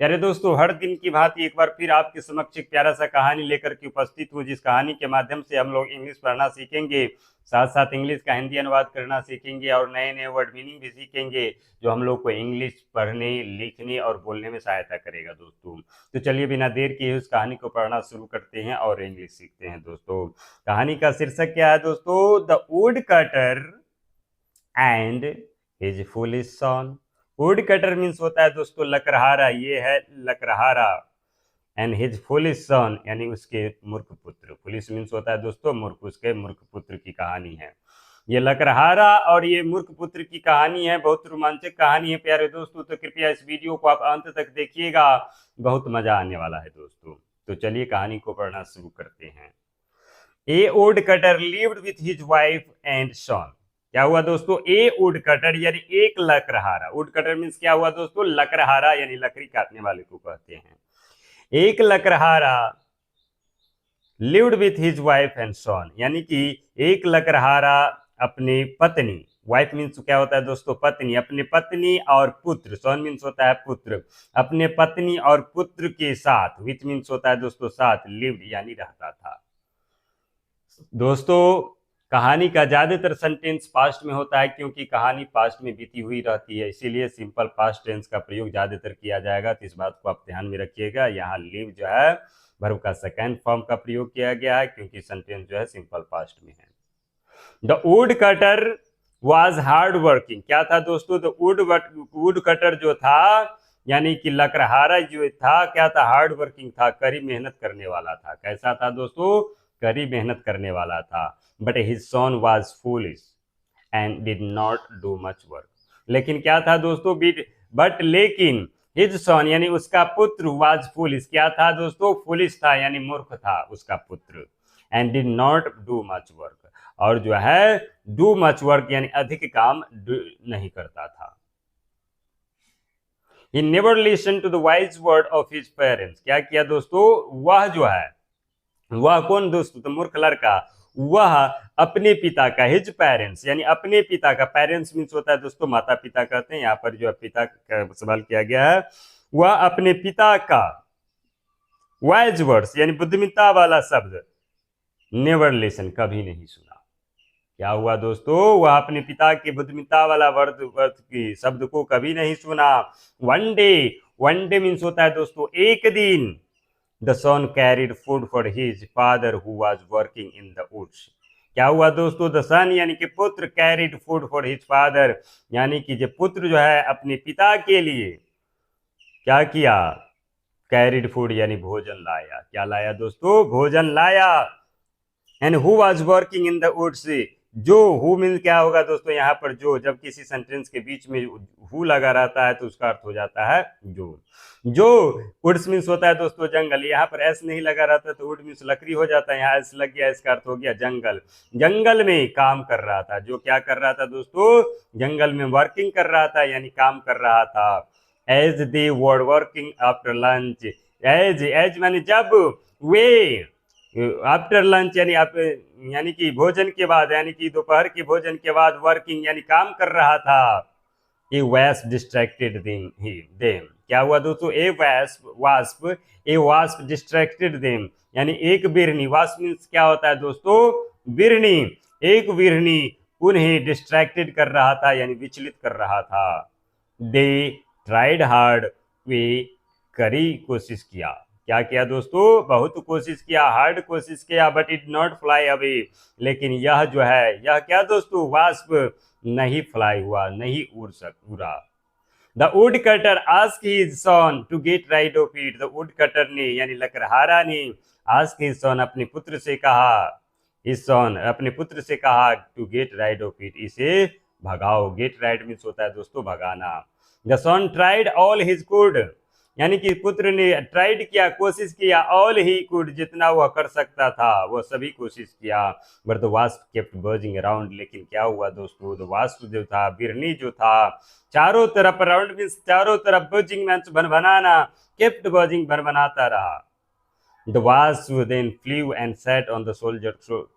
प्यारे दोस्तों, हर दिन की भांति एक बार फिर आपके समक्ष एक प्यारा सा कहानी लेकर के उपस्थित हूँ, जिस कहानी के माध्यम से हम लोग इंग्लिश पढ़ना सीखेंगे, साथ साथ इंग्लिश का हिंदी अनुवाद करना सीखेंगे और नए नए वर्ड मीनिंग भी सीखेंगे, जो हम लोग को इंग्लिश पढ़ने, लिखने और बोलने में सहायता करेगा दोस्तों। तो चलिए बिना देर किए उस कहानी को पढ़ना शुरू करते हैं और इंग्लिश सीखते हैं दोस्तों। कहानी का शीर्षक क्या है दोस्तों? The wood cutter and his foolish son. Wood cutter means होता है दोस्तों लकड़हारा, ये है लकड़हारा। एंड हिज फुलिश सन यानी उसके मूर्ख पुत्र। फुलिश मीन्स होता है दोस्तों मूर्ख, उसके मूर्ख पुत्र की कहानी है ये लकड़हारा और ये मूर्ख पुत्र की कहानी है। बहुत रोमांचक कहानी है प्यारे दोस्तों, तो कृपया इस वीडियो को आप अंत तक देखिएगा, बहुत मजा आने वाला है दोस्तों। तो चलिए कहानी को पढ़ना शुरू करते हैं। A woodcutter lived with his wife and son. क्या हुआ दोस्तों? ए वुड कटर यानी एक लकड़हारा। वुड कटर मीन्स क्या हुआ दोस्तों? लकड़हारा यानी लकड़ी काटने वाले को कहते हैं। एक लकड़हारा lived with his wife and son, यानी कि एक लकड़हारा अपनी पत्नी, वाइफ मीन्स क्या होता है दोस्तों? पत्नी, अपने पत्नी और पुत्र, सन मीन्स होता है पुत्र, अपने पत्नी और पुत्र के साथ, विथ मीन्स होता है दोस्तों साथ, लिव्ड यानी रहता था। दोस्तों कहानी का ज्यादातर सेंटेंस पास्ट में होता है, क्योंकि कहानी पास्ट में बीती हुई रहती है, इसीलिए सिंपल पास्ट टेंस का प्रयोग ज्यादातर किया जाएगा। तो इस बात को आप ध्यान में रखिएगा। यहाँ लिव जो है वर्ब का सेकेंड फॉर्म का प्रयोग किया गया है, क्योंकि सेंटेंस जो है सिंपल पास्ट में है। The wood cutter was hard working. क्या था दोस्तों? द वुड कटर जो था यानी कि लकड़हारा जो था, क्या था? हार्ड वर्किंग था, कड़ी मेहनत करने वाला था। कैसा था दोस्तों? कड़ी मेहनत करने वाला था। But his son was foolish and did not do much work. लेकिन क्या था दोस्तों? लेकिन हिज सन यानी उसका पुत्र वाज फूलिश, क्या था दोस्तों? फूलिश था यानी मूर्ख था उसका पुत्र। And did not do much work, और जो है डू मच वर्क यानी अधिक काम नहीं करता था। He never listened to the wise word of his parents। क्या किया दोस्तों? वह जो है, वह कौन दोस्तों? तो मूर्ख लड़का, वह अपने पिता का, हिज पेरेंट्स यानी अपने पिता का, पेरेंट्स मीन्स होता है दोस्तों माता पिता कहते हैं, यहाँ पर जो है पिता का सवाल किया गया है, वह अपने पिता का वाइज वर्ड्स यानी बुद्धिमत्ता वाला शब्द, नेवर लिसन कभी नहीं सुना। क्या हुआ दोस्तों? वह अपने पिता के बुद्धिमत्ता वाला वर्ड की शब्द को कभी नहीं सुना। वन डे मीन्स होता है दोस्तों एक दिन। The son carried food for his father who was working in the woods। क्या हुआ दोस्तों? द सन यानी कि पुत्र, carried food for his father यानी कि जो पुत्र जो है अपने पिता के लिए क्या किया? कैरिड फूड यानी भोजन लाया। क्या लाया दोस्तों? भोजन लाया। And who was working in the woods, जो, हु मीन क्या होगा दोस्तों यहाँ पर? जो, जब किसी सेंटेंस के बीच में हु लगा रहता है तो उसका अर्थ हो जाता है जो। वुड्स मीन्स होता है दोस्तों जंगल, यहाँ पर एस नहीं लगा रहता तो वुड मीन्स लकड़ी हो जाता है, यहाँ एस लग गया, इसका अर्थ हो गया जंगल। जंगल में काम कर रहा था। जो क्या कर रहा था दोस्तों? जंगल में वर्किंग कर रहा था यानी काम कर रहा था। As they were working after lunch, as माने जब, वे आफ्टर लंच यानी कि भोजन के बाद, यानी कि दोपहर के भोजन के बाद, वर्किंग यानी काम कर रहा था। ए वैस्प डिस्ट्रैक्टेड देम। क्या हुआ दोस्तों? ए वास्प डिस्ट्रैक्टेड देम यानी एक बिरहनी, वास्प मीन्स क्या होता है दोस्तों? बिरहनी। एक बिरहनी उन्हें डिस्ट्रैक्टेड कर रहा था यानी विचलित कर रहा था। दे ट्राइड हार्ड, वे कड़ी कोशिश किया। क्या किया दोस्तों? बहुत कोशिश किया, हार्ड कोशिश किया, but it not fly away. लेकिन यह जो है, यह क्या दोस्तों? वास्प नहीं फ्लाई हुआ, नहीं उड़ा। The wood cutter ask his son to get rid of it. The wood cutter ने यानी लकड़हारा ने आस्क हिज सन अपने पुत्र से कहा, हिज सन अपने पुत्र से कहा, to get rid of it, इसे भगाओ। गेट राइड मीन्स होता है दोस्तों भगाना। The son tried all his could यानी कि पुत्र ने ट्राइड किया, कोशिश किया, ऑल ही कुड जितना वह कर सकता था वह सभी कोशिश किया। But the wasp kept buzzing around. लेकिन क्या हुआ दोस्तों? द वास्प जो था, बिरनी जो था, चारों तरफ, अराउंड मीन्स चारों तरफ, बजिंग मीन्स भनभनाना, केप्ट बजिंग भनभनाता रहा। The wasp then flew and sat on the soldier throat.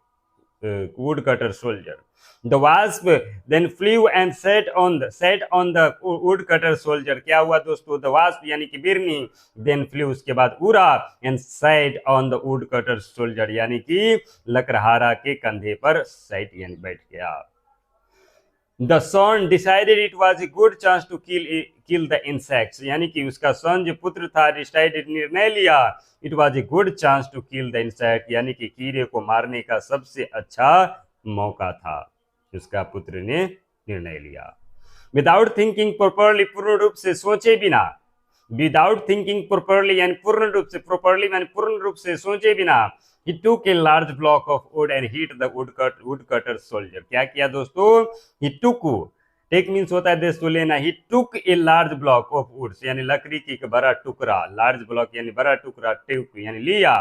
woodcutter soldier. The wasp then flew and sat on the woodcutter soldier. क्या हुआ दोस्तों? The wasp यानी कि बिरनी then flew, उसके बाद उड़ा, and sat on the woodcutter soldier यानी कि लकड़हारा के कंधे पर sat यानी बैठ गया. The son decided it was a good chance to kill the insects. यानी कि उसका son जो पुत्र था decided निर्णय लिया it was a good chance to kill the insect यानी कि कीड़े को मारने का सबसे अच्छा मौका था. उसका पुत्र ने निर्णय लिया. Without thinking properly, पूर्ण रूप से सोचे बिना. Without thinking properly यानी पूर्ण रूप से, properly यानी पूर्ण रूप से सोचे बिना, he took a large block of wood and hit the woodcutter soldier. क्या किया दोस्तों? he take means होता है दोस्तों लेना. he took a large block of wood यानी लकड़ी की एक बड़ा टुकड़ा, large block यानी बड़ा टुकड़ा, took यानी लिया,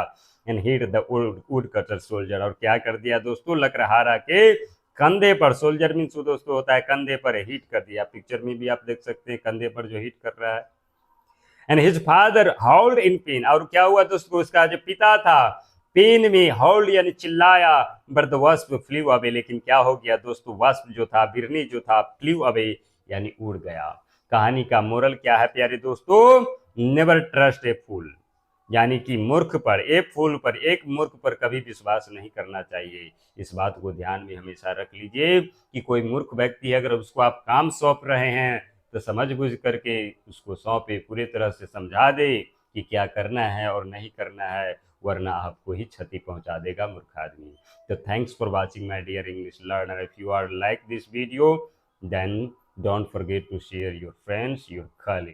and hit the woodcutter soldier और क्या कर दिया दोस्तों? लकड़हारा के कंधे पर. सोल्जर मीन्स दोस्तों होता है कंधे पर, हिट कर दिया. पिक्चर में भी आप देख सकते हैं कंधे पर जो हिट कर रहा है. And his father howled in pain. और क्या हुआ दोस्तों? उसका जो पिता था पेन में हाउल्ड यानी चिल्लाया. But the wasp flew away. लेकिन क्या हो गया दोस्तों? वास्प जो था, बिरनी जो था, फ्लीव अवे यानी उड़ गया. कहानी का मोरल क्या है प्यारे दोस्तों? नेवर ट्रस्ट ए फूल यानी कि मूर्ख पर, एक मूर्ख पर कभी विश्वास नहीं करना चाहिए. इस बात को ध्यान में हमेशा रख लीजिए कि कोई मूर्ख व्यक्ति है, अगर उसको आप काम सौंप रहे हैं तो समझ बूझ करके उसको सौंपे, पूरी तरह से समझा दे कि क्या करना है और नहीं करना है, वरना आपको ही क्षति पहुंचा देगा मूर्ख आदमी. तो thanks for watching my dear English learner. If you are like this video then don't forget to share your friends, your colleagues.